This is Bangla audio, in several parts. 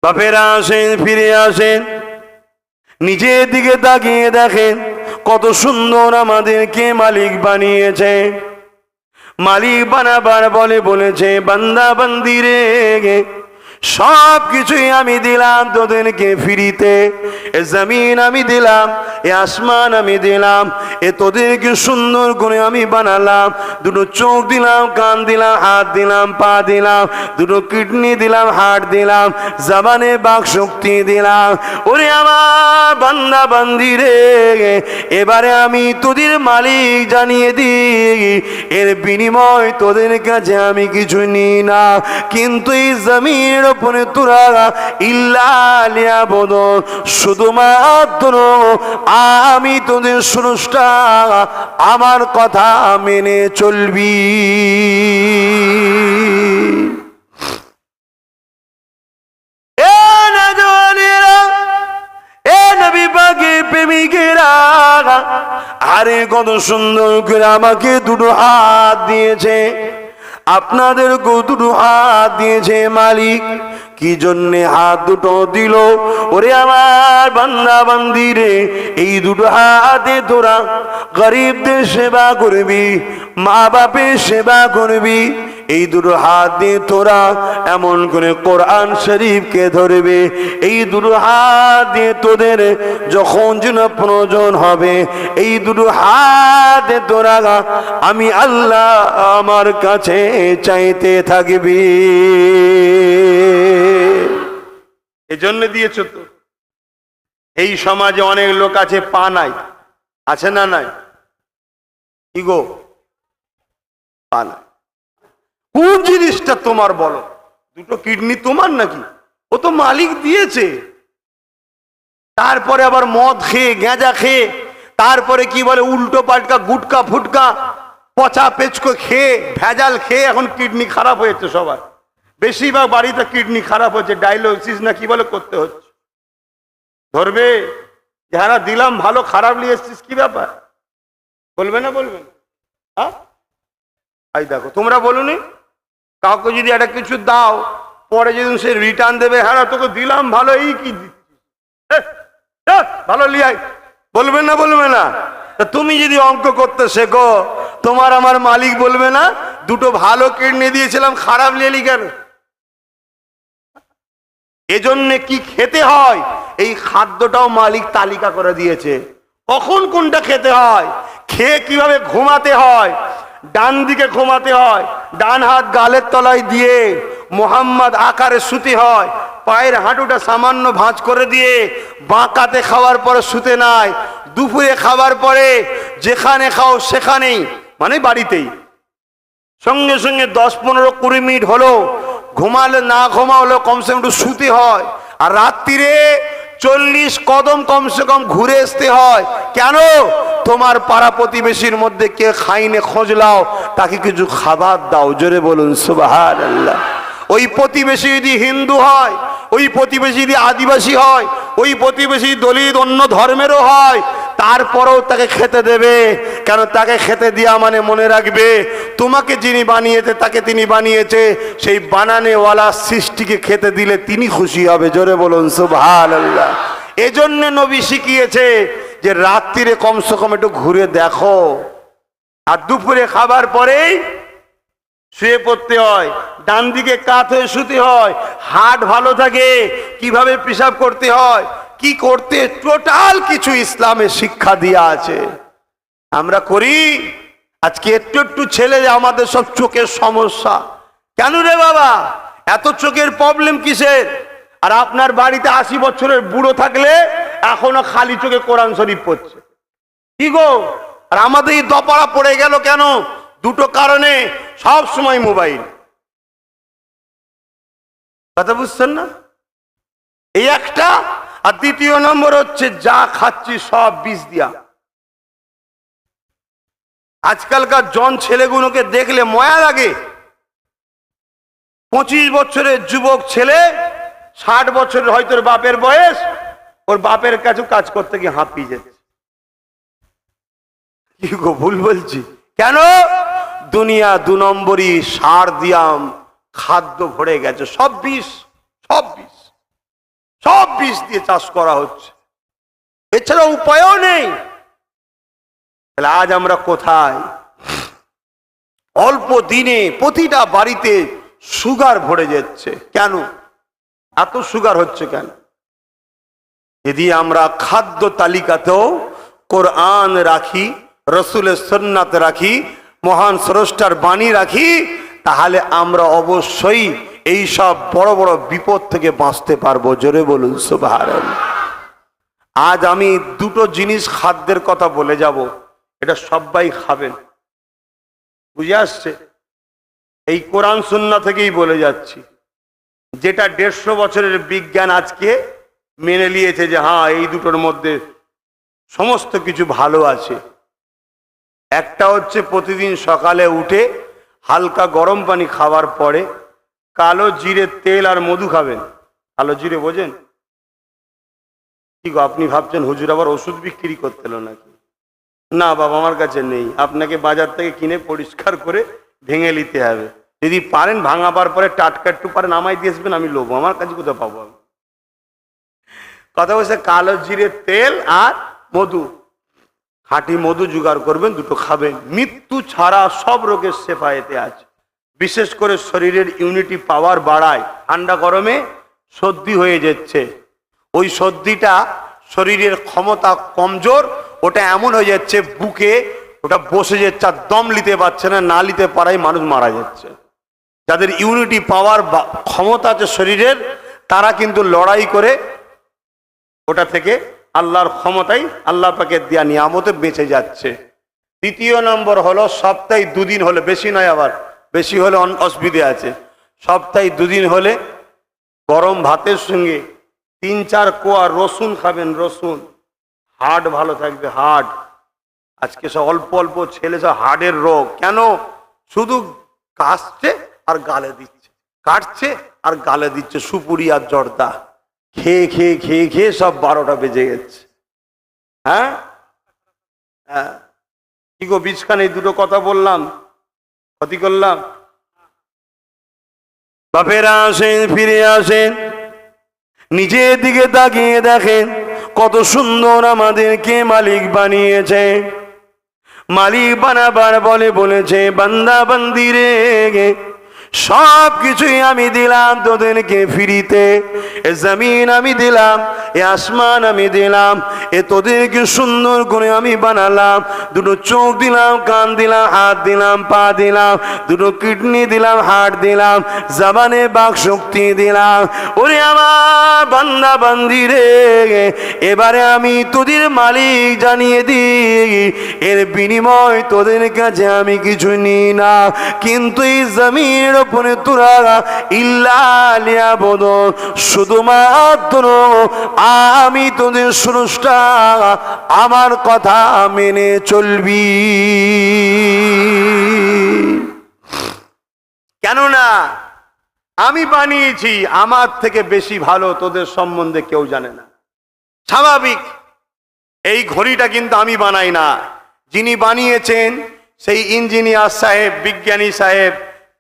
বাপেরা আসেন, ফিরে আসেন, নিজের দিকে তাকিয়ে দেখেন কত সুন্দর আমাদেরকে মালিক বানিয়েছে। মালিক বানাবার বলেছে, বান্দা বান্দি রে, সব কিছুই আমি দিলাম তোদেরকে ফ্রিতে। এ জমিন আমি দিলাম, এ আসমান আমি দিলাম, এ তোদেরকে সুন্দর করে আমি বানালাম। দুটো চোখ দিলাম, কান দিলাম, হাত দিলাম, পা দিলাম, দুটো কিডনি দিলাম, হার্ট দিলাম, জবানে বাক শক্তি দিলাম। ওরে আমার বান্দা বান্দি রে, এবারে আমি তোদের মালিক জানিয়ে দিই, এর বিনিময় তোদের কাছে আমি কিছু নিই না, কিন্তু এই জমিনের উপরে তোরা ইল্লা লিয়াবুদুন, শুধুমাত্র আমি তোদের স্রষ্টা, আমার কথা মেনে চলবি। এ নজওয়ানেরা, এ নবী পাকের প্রেমিকেরা, আরে কত সুন্দর করে আমাকে দুটো হাত দিয়েছে, আপনাদেরকেও দুটো হাত দিয়েছে মালিক। কি জন্যে হাত দুটো দিল? ওরে আমার বান্দা বান্দি রে, এই দুটো হাতে তোরা গরিবদের সেবা করবি, মা বাপের সেবা করবি। এই দুটো হাত দিয়ে তোরা এমন করে কোরআন শরীফকে ধরবে। এই দুটো হাত দিয়ে তোদের যখন যেন প্রয়োজন হবে, এই দুটো হাতে তোরা আমি আল্লাহ আমার কাছে চাইতে থাকবি। এজন্য দিয়েছ তো। এই সমাজে অনেক লোক আছে পা নাই, আছে না নাই? কি গো, পা নাই। কোন জিনিসটা তোমার বলো? দুটো কিডনি তোমার নাকি? ও তো মালিক দিয়েছে। তারপরে আবার মদ খেয়ে, গাঁজা খেয়ে, তারপরে কি বলে উল্টো পাল্টা গুটকা ফুটকা পচা পেচকো খেয়ে, ভেজাল খেয়ে এখন কিডনি খারাপ হয়েছে সবার। বেশিরভাগ বাড়িতে কিডনি খারাপ হচ্ছে, ডায়ালিসিস না কি বলে করতে হচ্ছে। ধরবে যারা দিলাম ভালো, খারাপ নিয়ে এসছিস, কি ব্যাপার? বলবে না বলবে না? হ্যাঁ, এই দেখো, তোমরা বলুনি কাউকে যদি একটা কিছু দাও, পরে যদি সে রিটার্ন দেবে, হ্যাঁ তোকে দিলাম ভালো, এই কি ভালো লিয়াই, বলবে না বলবে না? তুমি যদি অঙ্ক করতে শেখো, তোমার আমার মালিক বলবে না দুটো ভালো কিডনি দিয়েছিলাম, খারাপ লিয়ালি কেন? এজন্যে কি খেতে হয়, এই খাদ্যটাও মালিক তালিকা করে দিয়েছে, কখন কোনটা খেতে হয়, খেয়ে কিভাবে ঘুমাতে হয়। ডান দিকে ঘুমাতে হয়, ডান হাত গালের তলায় দিয়ে মোহাম্মদ আকারে শুতে হয়, পায়ের হাঁটুটা সামান্য ভাঁজ করে দিয়ে বাঁকাতে খাওয়ার পরে শুতে নাই। দুপুরে খাবার পরে যেখানে খাও সেখানেই, মানে বাড়িতেই, সঙ্গে সঙ্গে 10-15-20 মিনিট হলো ঘুমালে, না ঘুমালে কমসে কম একটু শুতে হয়। আর রাত্রিরে 40 কদম কমসে কম ঘুরে আসতে হয়। কেন? তোমার পাড়া প্রতিবেশীর মধ্যে কে খাইনে খোঁজ লাও, তাকে কিছু খাবার দাও। জোরে বলুন সুবহানাল্লাহ। ওই প্রতিবেশী যদি হিন্দু হয়, ওই প্রতিবেশী যদি আদিবাসী হয়, ওই প্রতিবেশী দলিত অন্য ধর্মেরও হয়, তারপরেও তাকে খেতে দেবে। কেন? তাকে খেতে দেওয়া মানে মনে রাখবে তোমাকে যিনি বানিয়েছে, তাকে তিনি বানিয়েছে, সেই বানানেওয়ালা সৃষ্টিকে খেতে দিলে তিনি খুশি হবে। জোরে বলুন সুবহানাল্লাহ। এজন্য নবী শিখিয়েছে যে রাত্রিরে কমসে কম একটু ঘুরে দেখো, আর দুপুরে খাবার পরেই শুয়ে পড়তে হয়, ডান দিকে কাত হয়ে শুতে হয়, হার্ট ভালো থাকে, কিভাবে পেশাব করতে হয়, কি করতে, টোটাল কিছু ইসলামে শিক্ষা দেয়া আছে। আমরা করি আজকে একটু একটু ছেলে, আমাদের সব চোখের সমস্যা। কেন রে বাবা এত চোখের প্রবলেম কিসের? আর আপনার বাড়িতে 80 বছরের বুড়ো থাকলে এখনো খালি চোখে কোরআন শরীফ পড়ছে, কি গো? আর আমাদের এই দপাড়া পড়ে গেল কেন? দুটো কারণে, সব সময় মোবাইল। কথা বুঝছেন না? এই একটা, আর দ্বিতীয় নম্বর হচ্ছে যা খাচ্ছি সব বিষ দিয়া। আজকালকার জন ছেলেগুলোকে দেখলে ময়া লাগে। 25 বছরের যুবক ছেলে, 60 বছরের হয়তো বাপের বয়স, ওর বাপের কাছে কাজ করতে গিয়ে হাঁপিয়ে যাচ্ছে। কি গো ভুল বলছি? কেন? দুনিয়া 2 নম্বরই সার দিয়াম খাদ্য ভরে গেছে, সব বিষ, সব বিষ। সব বীজ দিয়ে চাষ করা হচ্ছে, এছাড়া উপায়ও নেই। তাহলে আজ আমরা কোথায়? অল্প দিনে প্রতিটা বাড়িতে সুগার ভরে যাচ্ছে। কেন এত সুগার হচ্ছে কেন? যদি আমরা খাদ্য তালিকাতেও কোরআন রাখি, রসুলের সুন্নাত রাখি, মহান স্রষ্টার বাণী রাখি, তাহলে আমরা অবশ্যই এই সব বড় বড় বিপদ থেকে বাঁচতে পারবো। জোরে বলুন সুবহানাল্লাহ। আজ আমি দুটো জিনিস খাদ্যের কথা বলে যাব, এটা সবাই খাবেন, বুঝে আসছে? এই কোরআন সুন্নাহ থেকেই বলে যাচ্ছি, যেটা 150 বছরের বিজ্ঞান আজকে মেনে নিয়েছে যে হ্যাঁ এই দুটোর মধ্যে সমস্ত কিছু ভালো আছে। একটা হচ্ছে প্রতিদিন সকালে উঠে হালকা গরম পানি খাওয়ার পরে কালো জিরে তেল আর মধু খাবেন। কালো জিরে বোঝেন? কি গো, আপনি ভাবছেন হুজুর আবার ওষুধ বিক্রি করতে এলো নাকি? না বাবা, আমার কাছে নেই, আপনাকে বাজার থেকে কিনে পরিষ্কার করে ভেঙে নিতে হবে। যদি পারেন ভাঙাবার পরে টাটকা একটু পারেন আমায় দিয়ে আসবেন, আমি লোবো, আমার কাছে কোথাও পাবো আমি? কথা বলছে কালো জিরে তেল আর মধু, খাঁটি মধু জোগাড় করবেন, দুটো খাবেন। মৃত্যু ছাড়া সব রোগের শেফা এতে আছে। বিশেষ করে শরীরের ইমিউনিটি পাওয়ার বাড়ায়। ঠান্ডা গরমে সর্দি হয়ে যাচ্ছে, ওই সর্দিটা শরীরের ক্ষমতা কমজোর, ওটা এমন হয়ে যাচ্ছে বুকে ওটা বসে যাচ্ছে, আর দম নিতে পারছে না, না নিতে পারায় মানুষ মারা যাচ্ছে। যাদের ইমিউনিটি পাওয়ার ক্ষমতা আছে শরীরের, তারা কিন্তু লড়াই করে ওটা থেকে আল্লাহর ক্ষমতায়, আল্লাহ পাকের দেয়া নিয়ামতে বেঁচে যাচ্ছে। দ্বিতীয় নম্বর হলো সপ্তাহে 2 দিন হলে, বেশি নয়, আবার বেশি হলে অসুবিধে আছে, সপ্তাহে 2 দিন হলে গরম ভাতের সঙ্গে 3-4 কোয়া রসুন খাবেন। রসুন, হার্ট ভালো থাকবে। হার্ট আজকে সব অল্প অল্প ছেলে সব হার্টের রোগ। কেন? শুধু কাটছে আর গালে দিচ্ছে, কাটছে আর গালে দিচ্ছে, সুপুরি আর জর্দা খেয়ে খেয়ে খেয়ে খেয়ে সব 12টা বেজে গেছে। হ্যাঁ হ্যাঁ, কি গো বিছখানে দুটো কথা বললাম, ক্ষতি করলাম? বাপেরা আসেন, ফিরে আসেন, নিজের দিকে তাকিয়ে দেখেন কত সুন্দর আমাদেরকে মালিক বানিয়েছে। মালিক বানাবার বলেছে বান্দা বান্দি রে, সব কিছুই আমি দিলাম তোদেরকে ফ্রিতে। এ জমিন আমি দিলাম, এ আসমান আমি দিলাম, এ তোদেরকে সুন্দর করে আমি বানালাম। দুটো চোখ দিলাম, কান দিলাম, হাত দিলাম, পা দিলাম, দুটো কিডনি দিলাম, হার্ট দিলাম, জবানে বাক শক্তি দিলাম। ওরে আমার বান্দা বান্দি রে, এবারে আমি তোদের মালিক জানিয়ে দিই, এর বিনিময় তোদের কাছে আমি কিছু নিই না, কিন্তু এই জমির উপরে তোরা ইল্লা লিয়াবুদুন, শুধুমাত্র আমি তোদের স্রষ্টা, আমার কথা মেনে চলবি। কেননা আমি বানিয়েছি, আমার থেকে বেশি ভালো তোদের সম্বন্ধে কেউ জানে না। স্বাভাবিক, এই ঘড়িটা কিন্তু আমি বানাই না, যিনি বানিয়েছেন সেই ইঞ্জিনিয়ার সাহেব, বিজ্ঞানী সাহেব,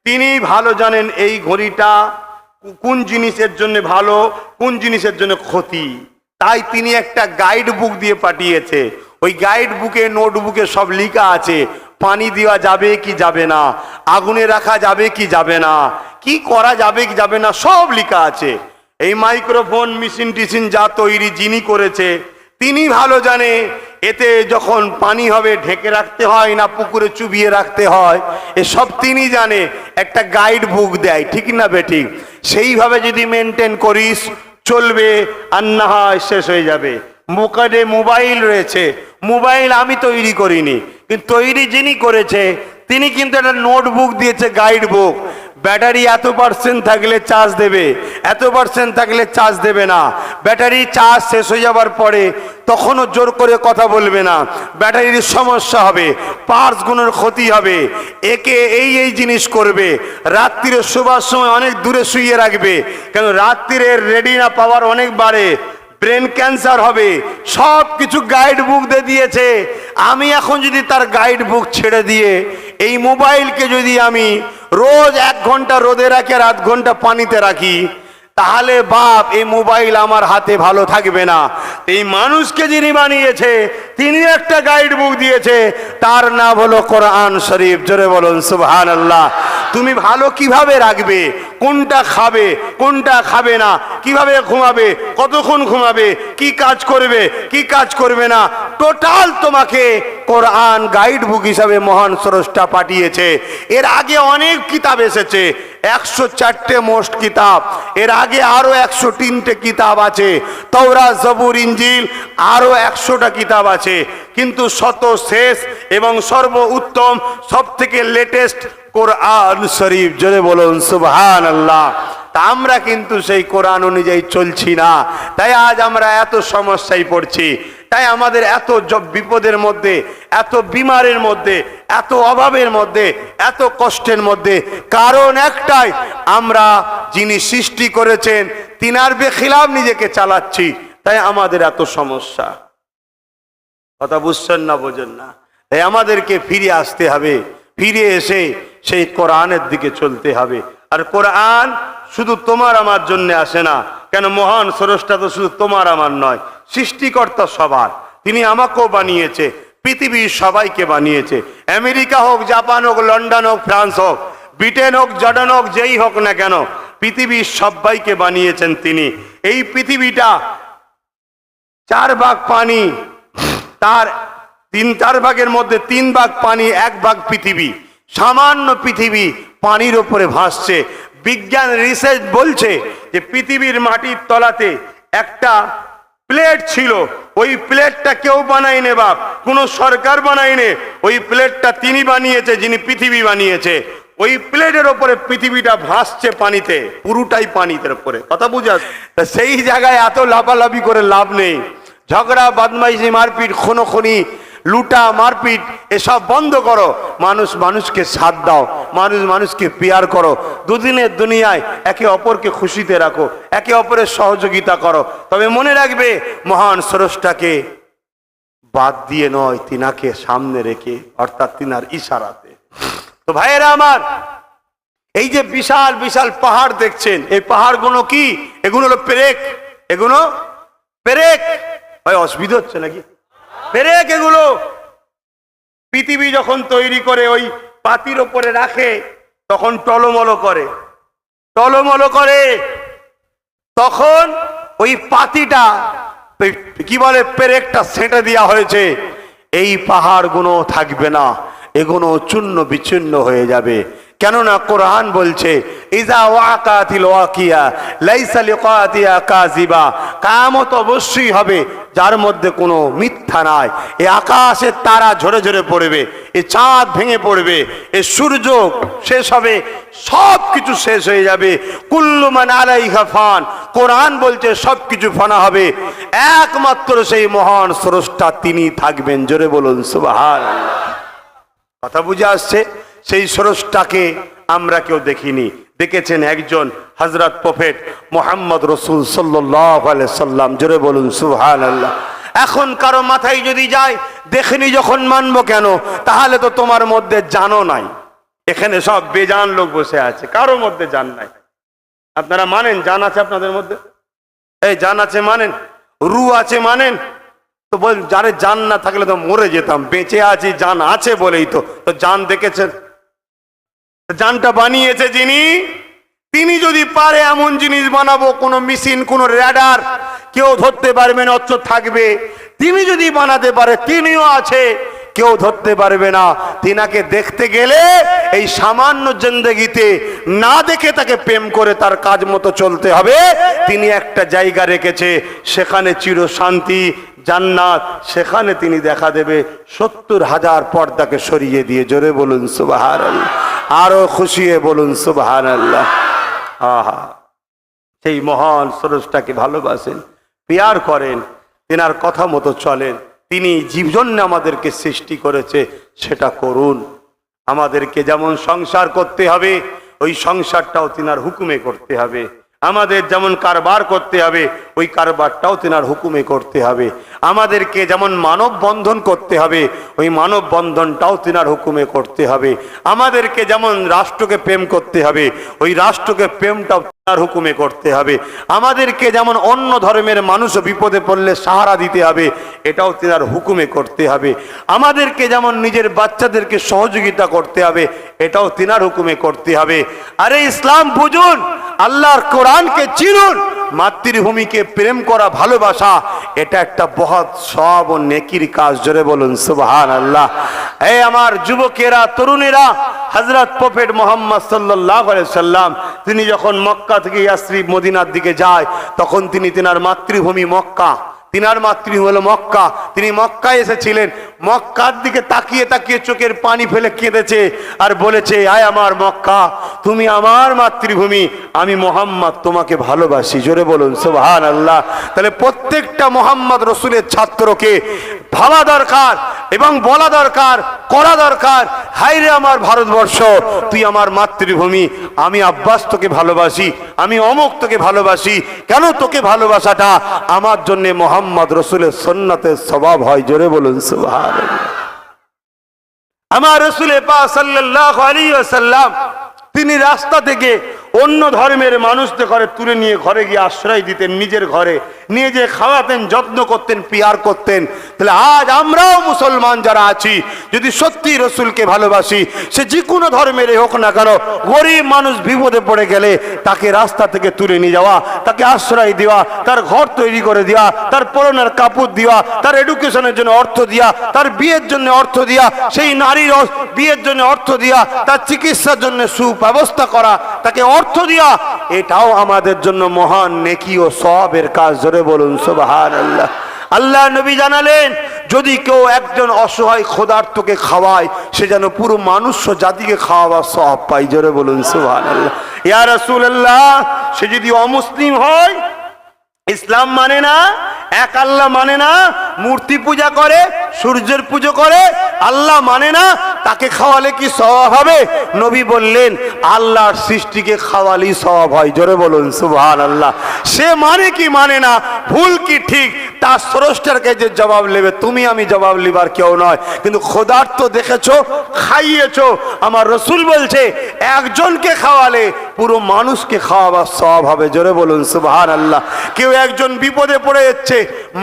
তিনি ভালো জানেন এই ঘড়িটা কোন জিনিসের জন্য ভালো, কোন জিনিসের জন্য ক্ষতি। তাই তিনি একটা গাইড বুক দিয়ে পাঠিয়েছে। ওই গাইড বুকে, নোটবুকে সব লেখা আছে, পানি দেওয়া যাবে কি যাবে না, আগুনে রাখা যাবে কি যাবে না, কি করা যাবে কি যাবে না, সব লেখা আছে। এই মাইক্রোফোন মেশিন টিশিন যা তৈরি যিনি করেছে তিনি ভালো জানে এতে যখন পানি হবে ঢেকে রাখতে হয় না পুকুরে চুবিয়ে রাখতে হয়, এসব তিনি জানে। একটা গাইড বুক দেয়, ঠিক না বেঠিক? সেইভাবে যদি মেনটেন করিস চলবে, আর না হয় শেষ হয়ে যাবে। মুখে মোবাইল রয়েছে, মোবাইল আমি তৈরি করিনি, কিন্তু তৈরি যিনি করেছে তিনি কিন্তু একটা নোটবুক দিয়েছে, গাইড বুক। ব্যাটারি এত% থাকলে চার্জ দেবে, এত% থাকলে চার্জ দেবে না। ব্যাটারি চার্জ শেষ হয়ে যাবার পরে তখনও জোর করে কথা বলবে না, ব্যাটারির সমস্যা হবে, পার্টসগুলোর ক্ষতি হবে। একে এই জিনিস করবে। রাত্রিরে শোবার সময় অনেক দূরে শুইয়ে রাখবে, কেন রাত্রিরে রেটিনা পাওয়ার অনেক বাড়ে, ব্রেন ক্যান্সার হবে। সব কিছু গাইড বুক দিয়ে দিয়েছে। আমি এখন যদি তার গাইড বুক ছেড়ে দিয়ে এই মোবাইলকে যদি আমি রোজ 1 ঘন্টা রোদে রাখি আর 1/2 ঘন্টা পানিতে রাখি, তাহলে বাপ এই মোবাইল আমার হাতে ভালো থাকবে না। এই মানুষকে যিনি বানিয়েছে তিনি একটা গাইড বুক দিয়েছে, তার নাম হলো কোরআন শরীফ। জোরে বলুন সুবহানাল্লাহ। তুমি ভালো কিভাবে রাখবে, কোনটা খাবে কোনটা খাবে না, কিভাবে ঘুমাবে, কতক্ষণ ঘুমাবে, কি কাজ করবে কি কাজ করবে না, টোটাল তোমাকে কোরআন গাইড বুক হিসাবে মহান স্রষ্টা পাঠিয়েছে। এর আগে অনেক কিতাব এসেছে, 104টে মোস্ট কিতাব, এর আগে আরো 103টে কিতাব আছে, তওরাত জবুর ইনজিল আরো 100টা কিতাব আছে, কিন্তু সর্বশেষ এবং সর্ব উত্তম সব থেকে লেটেস্ট কোরআন শরীফ। জোরে বলুন সুবহানাল্লাহ। তা আমরা কিন্তু সেই কোরআন অনুযায়ী চলছি না, তাই আজ আমরা এত সমস্যায় পড়ছি, তাই আমাদের এত বিপদের মধ্যে, এত বিমারের মধ্যে, এত অভাবের মধ্যে, এত কষ্টের মধ্যে, কারণ একটাই, আমরা যিনি সৃষ্টি করেছেন তিনার বেখিলাফ নিজেকে চালাচ্ছি, তাই আমাদের এত সমস্যা। কথা বুঝছেন না বোঝেন না? তাই আমাদেরকে ফিরে আসতে হবে, ফিরে এসে সেই কোরআনের দিকে চলতে হবে। আর কোরআন শুধু তোমার আমার জন্য আসে না, কেন মহান স্রষ্টা তো শুধু তোমার আমার নয়, সৃষ্টিকর্তা সবার, তিনি আমাকেও বানিয়েছে, পৃথিবীর সবাইকে বানিয়েছে। আমেরিকা হোক, জাপান হোক, লন্ডন হোক, ফ্রান্স হোক, ব্রিটেন হোক, জর্ডান হোক, যেই হোক না কেন, পৃথিবীর সবাইকে বানিয়েছেন তিনি। এই পৃথিবীটা 4 ভাগ পানি, তার 3-4 ভাগের মধ্যে 3 ভাগ পানি, 1 ভাগ পৃথিবী। সামান্য পৃথিবী পানির ওপরে ভাসছে। বিজ্ঞান রিসার্চ বলছে যে পৃথিবীর মাটির তলাতে একটা প্লেট ছিল, ওই প্লেটটা কেউ বানায়নি বাপ, কোনো সরকার বানায়নি, ওই প্লেটটা তিনি বানিয়েছে যিনি পৃথিবী বানিয়েছে। ওই প্লেটের ওপরে পৃথিবীটা ভাসছে পানিতে, পুরোটাই পানির উপরে। কথা বুঝা? সেই জায়গায় এত লাফালাফি করে লাভ নেই। ঝগড়া, বদমাইশি, মারপিট, খুনোখুনি, লুটা, মারপিট এসব বন্ধ করো। মানুষ মানুষকে সাথ দাও, মানুষ মানুষকে পেয়ার করো। দুদিনের দুনিয়ায় একে অপরকে খুশিতে রাখো, একে অপরের সহযোগিতা করো। তবে মনে রাখবে, মহান স্রষ্টাকে বাদ দিয়ে নয়, তিনাকে সামনে রেখে, অর্থাৎ তিনার ইশারাতে। তো ভাইয়েরা আমার, এই যে বিশাল বিশাল পাহাড় দেখছেন, এই পাহাড়গুলো কি? এগুলো হলো পেরেক। এগুলো পেরেক। ভাই অসুবিধা হচ্ছে নাকি? পেরেক এগুলো। পৃথিবী যখন তৈরি করে ওই পাতির ওপরে রাখে, তখন টলমলো করে, টলমলো করে, তখন ওই পাতিটা কি বলে, পেরেকটা সেঁটে দেওয়া হয়েছে। এই পাহাড়গুলো থাকবে না, এগুলো চূর্ণ বিচ্ছিন্ন হয়ে যাবে। কেননা কোরআন বলছে, ইজা ওয়াকাতিল ওয়াকিয়া লাইসা লিকাতিয়া কাযিবা, কিয়ামত অবশ্যই হবে যার মধ্যে কোনো মিথ্যা নাই। এই আকাশের তারা ঝরে ঝরে পড়বে, এই চাঁদ ভেঙে পড়বে, এই সূর্য শেষ হবে, সব কিছু শেষ হয়ে যাবে। কুল্লু মান আলাইহা ফান, কোরআন বলছে সব কিছু ফানা হবে, একমাত্র সেই মহান স্রষ্টা তিনি থাকবেন। জোরে বলুন সুবহানাল্লাহ। কথা বুঝে আসছে? সেই স্রষ্টাকে আমরা কেউ দেখিনি, দেখেছেন একজন, হযরত প্রফেট মুহাম্মদ রাসূল সাল্লাল্লাহু আলাইহি সাল্লাম। জোরে বলুন সুবহানাল্লাহ। এখন কারো মাথায় যদি যায়, দেখেনি যখন মানবো কেন? তাহলে তো তোমার মধ্যে জানো নাই। এখানে সব বেজান লোক বসে আছে, কারো মধ্যে জান নাই। আপনারা মানেন জান আছে আপনাদের মধ্যে? এই জান আছে মানেন? রু আছে মানেন? তো বল, যারে জান না থাকলে তো মরে যেতাম, বেঁচে আছি জান আছে বলেই তো। তো জান দেখেছেন? জানটা বানিয়েছে যিনি, তিনি যদি পারে এমন জিনিস বানাবো, কোনো মেশিন, কোনো র্যাডার কেউ ধরতে পারবে না, অথচ থাকবে। তিনি যদি বানাতে পারে, তিনিও আছে, কেউ ধরতে পারবে না। তিনাকে দেখতে গেলে এই সামান্য জিন্দেগিতে না দেখে তাকে প্রেম করে তার কাজ মতো চলতে হবে। তিনি একটা জায়গা রেখেছে, সেখানে চির শান্তি, জান্নাত, সেখানে তিনি দেখা দেবে 70,000 পর্দাকে সরিয়ে দিয়ে। জোরে বলুন সুবহানাল্লাহ। আরো খুশি হয়ে বলুন সুবহানাল্লাহ। আহা, সেই মহান স্রষ্টাকে ভালোবাসেন, প্যার করেন, তেনার কথা মতো চলেন। তিনি জীবজন্য আমাদেরকে সৃষ্টি করেছে, সেটা করুন। আমাদেরকে যেমন সংসার করতে হবে, ওই সংসারটাও তিনার হুকুমে করতে হবে। আমাদের যেমন কারবার করতে হবে, ওই কারবারটাও তেনার হুকুমে করতে হবে। আমাদেরকে যেমন মানব বন্ধন করতে হবে, ওই মানব বন্ধনটাও তেনার হুকুমে করতে হবে। আমাদেরকে যেমন রাষ্ট্রকে প্রেম করতে হবে, ওই রাষ্ট্রকে প্রেমটাও তেনার হুকুমে করতে হবে। আমাদেরকে যেমন অন্য ধর্মের মানুষও বিপদে পড়লে সাহারা দিতে হবে, এটাও তেনার হুকুমে করতে হবে। আমাদেরকে যেমন নিজের বাচ্চাদেরকে সহযোগিতা করতে হবে, এটাও তেনার হুকুমে করতে হবে। আরে ইসলাম বুঝুন, আল্লাহর কোরআনকে চিনুন, মাতৃভূমিকে প্রেম করা, ভালোবাসা, এটা একটা বহুত সওয়াব ও নেকির কাজ। জোরে বলুন সুবহানাল্লাহ। এই আমার যুবকেরা, তরুণেরা, হযরত প্রফেট মুহাম্মদ সাল্লাল্লাহু আলাইহি সাল্লাম তিনি যখন মক্কা থেকে ইয়াসরিব মদিনার দিকে যায়, তখন তিনি তেনার মাতৃভূমি মক্কা, তিনার মাতৃভূমি হলো মক্কা, তিনি মক্কায় এসেছিলেন। মক্কার দিকে তাকিয়ে তাকিয়ে চোখের পানি ফেলে কেঁদেছে আর বলেছে, আয় আমার মক্কা, তুমি আমার মাতৃভূমি, আমি মুহাম্মদ তোমাকে ভালোবাসি। জোরে বলুন সুবহানাল্লাহ। তাহলে প্রত্যেকটা মুহাম্মদ রসুলের ছাত্রকে ভাবা দরকার এবং বলা দরকার, করা দরকার, হায়রে আমার ভারতবর্ষ, তুই আমার মাতৃভূমি, আমি আব্বাস তোকে ভালোবাসি, আমি অমুক তোকে ভালোবাসি। কেন তোকে ভালোবাসাটা আমার জন্য মুহাম্মদ রসুলের সুন্নতের স্বভাব হয়। জোরে বলুন সুবহানাল্লাহ। আমার রাসূল পাক সাল্লাল্লাহু আলাইহি ওয়াসাল্লাম তিনি রাস্তা থেকে অন্য ধর্মের মানুষদের ঘরে তুলে নিয়ে ঘরে গিয়ে আশ্রয় দিতেন, নিজের ঘরে নিয়ে যে খাওয়াতেন, যত্ন করতেন, পিয়ার করতেন। তাহলে আজ আমরাও মুসলমান যারা আছি, যদি সত্যি রসুলকে ভালোবাসি, সে যে কোনো ধর্মের হোক না কেন, গরিব মানুষ বিপদে পড়ে গেলে তাকে রাস্তা থেকে তুলে নিয়ে যাওয়া, তাকে আশ্রয় দেওয়া, তার ঘর তৈরি করে দেওয়া, তার পরনের কাপড় দেওয়া, তার এডুকেশনের জন্য অর্থ দেওয়া, তার বিয়ের জন্য অর্থ দেওয়া, সেই নারীর বিয়ের জন্য অর্থ দেওয়া, তার চিকিৎসার জন্য সুব্যবস্থা করা, তাকে অর্থ দিয়া, এটাও আমাদের জন্য মহান নেকি ও সওয়াবের কাজ। জোরে বলুন সুবহানাল্লাহ। আল্লাহ নবী জানালেন, যদি কেউ একজন অসহায় ক্ষুধার্তকে খাওয়ায়, সে যেন পুরো মানুষ জাতিকে খাওয়াবার সওয়াব পায়। জোরে বলুন সুবহানাল্লাহ। ইয়া রাসূলুল্লাহ, সে যদি অমুসলিম হয়, ইসলাম মানে না, এক আল্লাহ মানে না, মূর্তি পূজা করে, সূর্যের পুজো করে, আল্লাহ মানে না, তাকে খাওয়ালে কি সওয়াব হবে? নবী বললেন, আল্লাহর সৃষ্টিকে খাওয়ালি সওয়াব হয়। জোরে বলুন সুবহানাল্লাহ। সে মানে কি মানে না, ভুল কি ঠিক, তার স্রষ্টারকে যে জবাব নেবে, তুমি আমি জবাব লিবার কেউ নয়। কিন্তু ক্ষুধার্ত দেখেছো, খাইয়েছো, আমার রসুল বলছে একজনকে খাওয়ালে পুরো মানুষকে খাওয়াবার সওয়াব হবে। জোরে বলুন সুবহানাল্লাহ। কেউ একজন বিপদে পড়ে যাচ্ছে,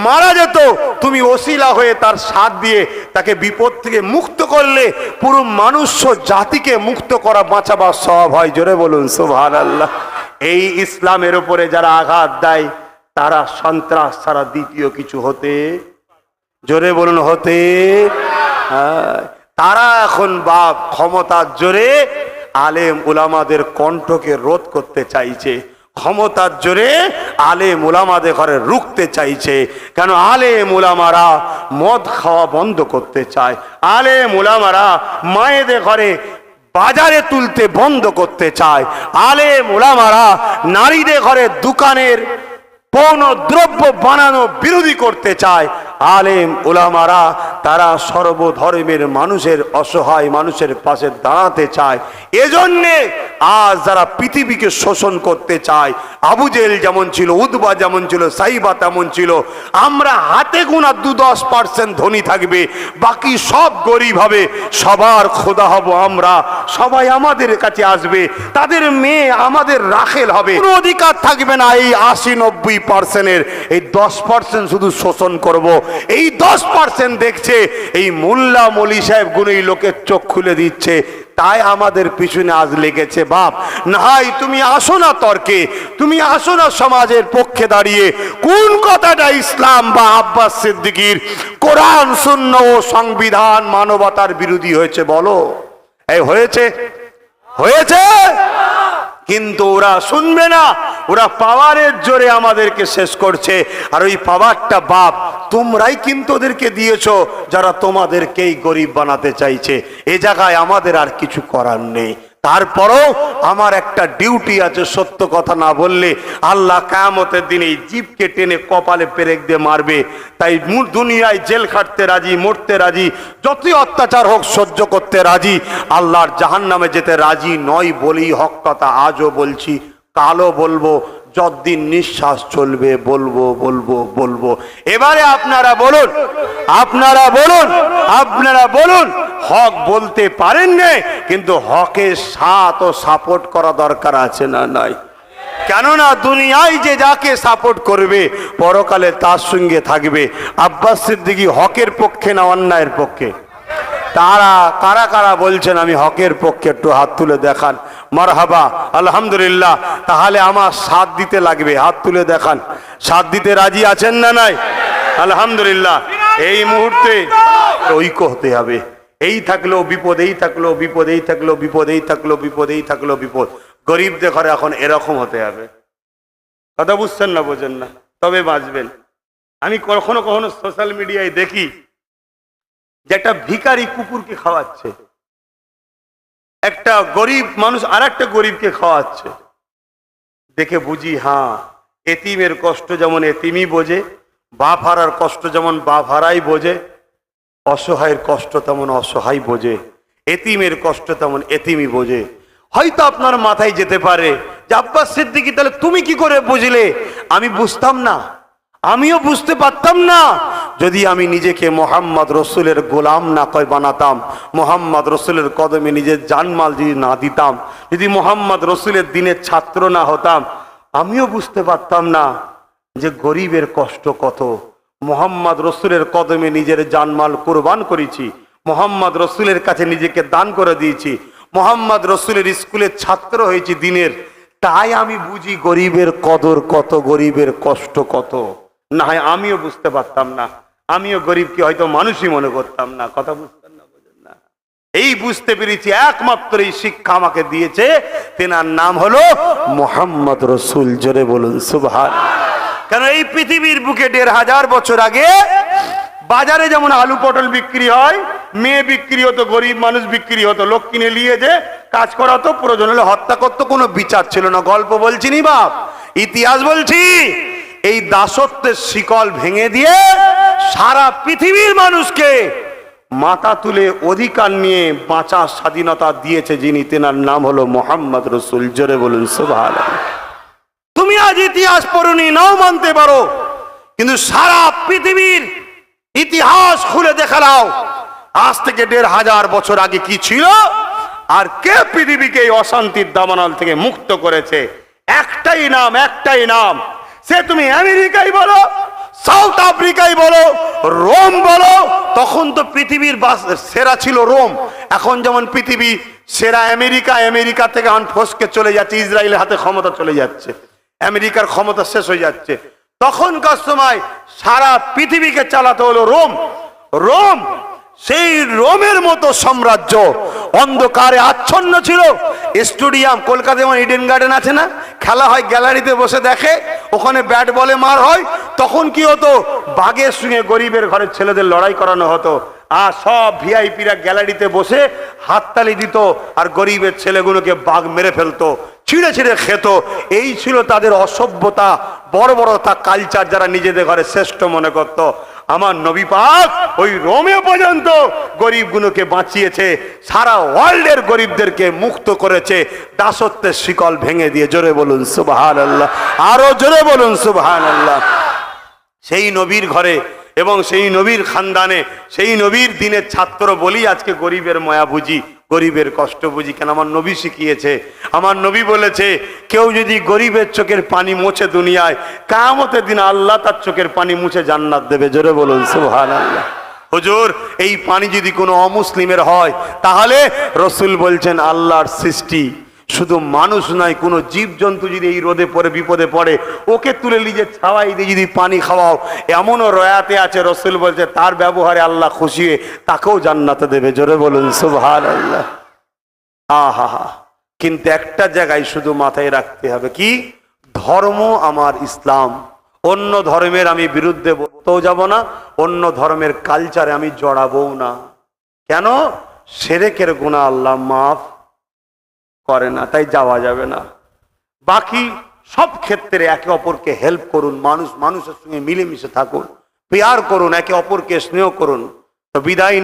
মারা যেত, তুমি ওসিলা হয়ে তার সাথ দিয়ে তাকে বিপদ থেকে মুক্ত করলে পুরো মানুষ জাতিকে মুক্ত করা, বাঁচাবার সওয়াব হয়। জোরে বলুন সুবহানাল্লাহ। এই ইসলামের উপরে যারা আঘাত দেয়, তারা সন্ত্রাস ছাড়া দ্বিতীয় কিছু হতে, জোরে বলুন হতে, তারা এখন বাপ ক্ষমতার জোরে আলেম উলামাদের কণ্ঠকে রোধ করতে চাইছে, ক্ষমতার জোরে আলেম উলামাদের ঘরে রুখতে চাইছে। কেন? আলেম উলামারা মদ খাওয়া বন্ধ করতে চায়, আলেম উলামারা মায়েদের ঘরে বাজারে তুলতে বন্ধ করতে চায়, আলেম উলামারা নারীদের ঘরে দোকানের পণ্য দ্রব্য বানানো বিরোধী করতে চায়। আলেম উলামারা তারা সর্বধর্মের মানুষের, অসহায় মানুষের পাশে দাঁড়াতে চায়। এজন্যে আজ যারা পৃথিবীকে শোষণ করতে চায়, আবু জেহেল যেমন ছিল, উতবা যেমন ছিল, সাইবা তেমন ছিল, আমরা হাতে গোনা 2-10% ধনী থাকবে, বাকি সব গরিব হবে, সবার খোদা হব আমরা, সবাই আমাদের কাছে আসবে, তাদের মেয়ে আমাদের রাখেল হবে, কোনো অধিকার থাকবে না এই 80-90%-এর। এই 10% শুধু শোষণ করব। এই 10% দেখছে এই মোল্লা মৌলী সাহেব গুণী লোকের চোখ খুলে দিচ্ছে, তাই আমাদের পিছনে আজ লেগেছে। বাপ নাই, তুমি আসো না তর্কে, তুমি আসো না সমাজের পক্ষে দাঁড়িয়ে, কোন কথাটা ইসলাম বা আব্বাস সিদ্দিকীর কোরআন সুন্নাহ ও সংবিধান মানবতার বিরোধী হয়েছে বলো? এই হয়েছে, হয়েছে, কিন্তু ওরা শুনবে না, ওরা পাওয়ারের জোরে আমাদেরকে শেষ করছে। আর ওই পাওয়ারটা বাপ তোমরাই কিন্তু ওদেরকে দিয়েছো, যারা তোমাদেরকেই গরিব বানাতে চাইছে। এ জায়গায় আমাদের আর কিছু করার নেই। তারপরও আমার একটা ডিউটি আছে, সত্য কথা না বললে আল্লাহ কিয়ামতের দিন এই জিভকে টেনে কপালে পেরেক দিয়ে মারবে। তাই দুনিয়ায় জেল খাটতে রাজি, মরতে রাজি, যতই অত্যাচার হোক সহ্য করতে রাজি, আল্লাহর জাহান্নামে যেতে রাজি নয় বলেই হক কথা আজও বলছি, কালও বলবো, যতদিন নিঃশ্বাস চলবে বলবো বলবো বলবো। এবারে আপনারা বলুন, আপনারা বলুন, আপনারা বলুন, হক বলতে পারেন না, কিন্তু হকের সাথ ও সাপোর্ট করা দরকার আছে না নাই? কেননা দুনিয়ায় যে যাকে সাপোর্ট করবে পরকালে তার সঙ্গে থাকবে। আব্বাস সিদ্দিকী হকের পক্ষে না অন্যায়ের পক্ষে? তারা কারা কারা বলছেন আমি হকের পক্ষে, একটু হাত তুলে দেখান। মারহাবা, আলহামদুলিল্লাহ। তাহলে আমার সাথ দিতে লাগবে, হাত তুলে দেখান। সাথ দিতে রাজি আছেন না নাই? আলহামদুলিল্লাহ। এই মুহূর্তে ঐক্য হতে হবে। এই থাকলেও বিপদ, এই থাকলেও বিপদ, এই থাকলেও বিপদ, এই থাকলেও বিপদ, এই থাকলেও বিপদ। গরিবদের ঘরে এখন এরকম হতে হবে। কথা বুঝছেন না, বোঝেন না, তবে বাঁচবেন। আমি কখনো কখনো সোশ্যাল মিডিয়ায় দেখি যে একটা ভিখারি কুকুরকে খাওয়াচ্ছে, একটা গরিব মানুষ আর একটা গরিবকে খাওয়াচ্ছে। দেখে বুঝি হ্যাঁ, এতিমের কষ্ট যেমন এতিমই বোঝে, বাপ হারার কষ্ট যেমন বাপ হারাই বোঝে, অসহায়ের কষ্ট তেমন অসহায় বোঝে, এতিমের কষ্ট তেমন এতিমই বোঝে। হয়তো আপনার মাথায় যেতে পারে যে আব্বাস সিদ্দিকী তাহলে তুমি কি করে বুঝলে? আমি বুঝতাম না, আমিও বুঝতে পারতাম না যদি আমি নিজেকে মোহাম্মদ রসুলের গোলাম না কয় বানাতাম, মোহাম্মদ রসুলের কদমে নিজের জানমাল যদি না দিতাম, যদি মোহাম্মদ রসুলের দিনের ছাত্র না হতাম, আমিও বুঝতে পারতাম না যে গরিবের কষ্ট কত। মোহাম্মদ রসুলের কদমে নিজের জানমাল কোরবান করেছি, মোহাম্মদ রসুলের কাছে নিজেকে দান করে দিয়েছি, মোহাম্মদ রসুলের স্কুলের ছাত্র হয়েছি দিনের, তাই আমি বুঝি গরিবের কদর কত, গরিবের কষ্ট কত। না হয় আমিও বুঝতে পারতাম না, আমিও গরিবকে হয়তো মানুষই মনে করতাম না। কথা বুঝতেন না, বোঝেন না? এই বুঝতে পেরেছি একমাত্র এই শিক্ষা আমাকে দিয়েছে, তেনার নাম হলো মোহাম্মদ রসুল। জোরে বলুন সুবহানাল্লাহ। কেন এই পৃথিবীর বুকে ১৫০০ বছর আগে বাজারে যেমন আলু পটল বিক্রি হয়, মেয়ে বিক্রি হতো, গরিব মানুষ বিক্রি হতো, লোক কিনে নিয়ে যে কাজ করাতো, প্রয়োজন হলে হত্যা করতো, কোনো বিচার ছিল না। গল্প বলছি নি বাপ, ইতিহাস বলছি। এই দাসত্বের শিকল ভেঙে দিয়ে সারা পৃথিবীর মানুষকে মাথা তুলে অধিকার নিয়ে বাঁচার স্বাধীনতা দিয়েছে যিনি, তেনার নাম হলো মোহাম্মদ রসুল। জোরে বলুন সুবহানাল্লাহ। তুমি আজ ইতিহাস পড়ুনি, নাও মানতে পারো, কিন্তু সারা পৃথিবীর ইতিহাস খুলে দেখা নাও, আজ থেকে ১৫০০ বছর আগে কি ছিল আর কে পৃথিবীকে এই অশান্তির দাবানল থেকে মুক্ত করেছে। একটাই নাম, একটাই নাম। সে তুমি আমেরিকাই বলো, সাউথ আফ্রিকাই বলো, রোম বলো, তখন তো পৃথিবীর সেরা ছিল রোম। এখন যেমন পৃথিবী সেরা আমেরিকা, আমেরিকা থেকে এখন ফসকে চলে যাচ্ছে, ইসরায়েলের হাতে ক্ষমতা চলে যাচ্ছে, আমেরিকার ক্ষমতা শেষ হয়ে যাচ্ছে। তখনকার সময় সারা পৃথিবীকে চালাতে হলো রোম। রোম, সেই রোমের মতো সাম্রাজ্য অন্ধকারে আচ্ছন্ন ছিল। স্টেডিয়াম কলকাতায় যেমন ইডেন গার্ডেন আছে না, খেলা হয়, গ্যালারিতে বসে দেখে, ওখানে ব্যাট বলে মার হয়। তখন কি হতো, বাঘের সঙ্গে গরিবের ঘরের ছেলেদের লড়াই করানো হতো, আর সব ভিআইপিরা গ্যালারিতে বসে হাততালি দিত, আর গরিবের ছেলেগুলোকে বাঘ মেরে ফেলতো, ছিঁড়ে ছিঁড়ে খেত। এই ছিল তাদের অসভ্যতা, বর্বরতা, কালচার, যারা নিজেদের ঘরে শ্রেষ্ঠ মনে করত। আমার নবী পাক ওই রোমে পর্যন্ত গরিবগুলোকে বাঁচিয়েছে, সারা ওয়ার্ল্ডের গরিবদেরকে মুক্ত করেছে দাসত্বের শিকল ভেঙে দিয়ে। জোরে বলুন সুবহানাল্লাহ, আরো জোরে বলুন সুবহানাল্লাহ। সেই নবীর ঘরে এবং সেই নবীর খানদানে, সেই নবীর দিনের ছাত্র বলি আজকে গরিবের মায়া বুঝি, গরিবের কষ্ট বুঝি। কেন আমার নবী শিখিয়েছে, আমার নবী বলেছে, কেউ যদি গরিবের চোখের পানি মুছে দুনিয়ায়, কিয়ামতের দিন আল্লাহ তার চোখের পানি মুছে জান্নাত দেবে। জোরে বলুন সুবহানাল্লাহ। হুজুর, এই পানি যদি কোনো অমুসলিমের হয়, তাহলে রসুল বলছেন আল্লাহর সৃষ্টি শুধু মানুষ নয়, কোনো জীবজন্তু যদি এই রোদে পড়ে বিপদে পড়ে, ওকে তুলে নিজে ছাওয়াই দিয়ে যদি পানি খাওয়াও, এমনও রয়াতে আছে রসুল বলছে তার ব্যবহারে আল্লাহ খুশি হয়ে তাকেও জান্নাতে দেবে। জোরে বলুন সুবহানাল্লাহ। আহা, কিন্তু একটা জায়গায় শুধু মাথায় রাখতে হবে, কি? ধর্ম আমার ইসলাম, অন্য ধর্মের আমি বিরুদ্ধে বলতেও যাব না, অন্য ধর্মের কালচারে আমি জড়াবও না। কেন? শিরকের গুনাহ আল্লাহ মাফ করে না, তাই যাওয়া যাবে না। বাকি সব ক্ষেত্রে একে অপরকে হেল্প করুন, মানুষের সঙ্গে মিলেমিশে থাকুন, প্যার করুন, একে অপরকে স্নেহ করুন। তো বিদায়।